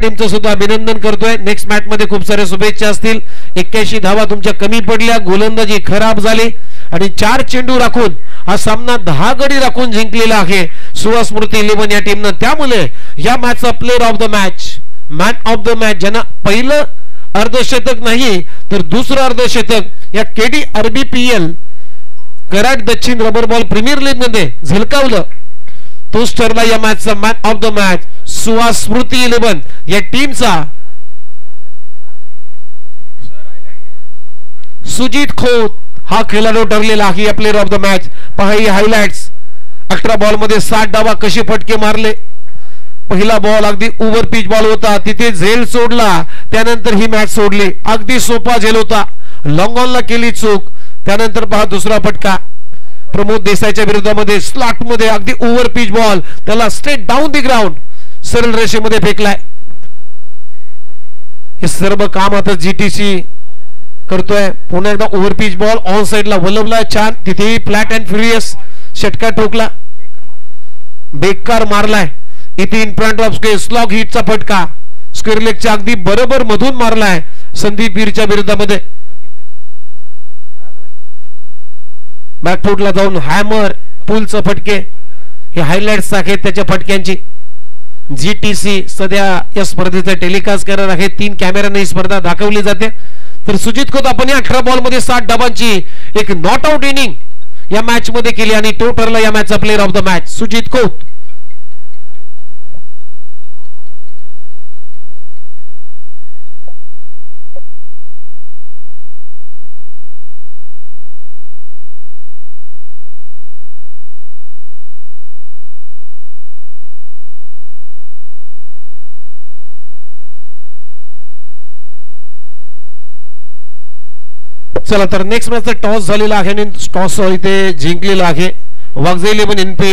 टीमचं सुद्धा अभिनंदन करतोय। नेक्स्ट मॅच मध्ये खूप सारे शुभेच्छा असतील। 81 धावा तुमच्या कमी पडल्या, गोलंदाजी खराब झाली आणि 4 चेंडू राखून हा सामना 10 गडी राखून जिंकलेला आहे सुहास स्मृती 11 या टीमनं। त्यामुळे या मॅचचा player of the match, man of the match, ज्यांना पहिलं अर्धशतक नाही तर दुसरं अर्धशतक या केडी आरबीपीएल कराड दक्षिण रबर बॉल प्रीमियर लीग मध्ये झलकावलं, तोच ठरला या मॅचचा man of the match Suhas Smriti 11 या टीमचा। सुजित खोत हा खेळाडू ठरलेला आहे या प्लेयर ऑफ द मॅच। पहा ही हायलाइट्स, 18 बॉल मध्ये 60 डावा कसे फटके मारले। पहिला बॉल अगदी ओव्हर पिच बॉल होता, तिथे झेल सोडला, त्यानंतर ही मॅच सोडली। अगदी सोपा झेल होता, लॉंग ऑनला केली चूक, त्यानंतर पहा दुसरा फटका प्रमोद देसाईच्या विरोधामध्ये स्लॉट मध्ये अगदी ओव्हर पिच बॉल, त्याला स्ट्रेट डाऊन दी ग्राउंड सरळ रेषेमध्ये फेकलाय। हे सर्व काम आता जीटीसी करतोय। पुन्हा एकदा ओव्हर पिच बॉल ऑन साइडला वलवला, छान, तिथेही फ्लॅट अँड फ्युरियस षटका ठोकला, बेकार मारलाय। इथे in front of square slog हिटचा फटका स्क्वेअर लेगच्या अगदी बरोबर मधून मारलाय संदीप वीरच्या विरोधामध्ये। बॅकफुटला जाऊन हॅमर पुलचं फटके, हे हायलाइट्स आहेत त्याच्या फटक्यांची। जीटीसी सध्या या स्पर्धेचा टेलिकास्ट करणार आहे, 3 कॅमेराने ही स्पर्धा दाखवली जाते। तर सुजित खोत आपण 18 बॉल मध्ये 60 डावांची एक नॉट आउट इनिंग या मॅच मध्ये केली आणि तो ठरला या मॅचचा प्लेयर ऑफ द मॅच सुजित खोत। चला तर नेक्स्ट मॅचचा टॉस झालेला आहे आणि टॉस इथे जिंकलेला आहे वाघजे 11 एनपी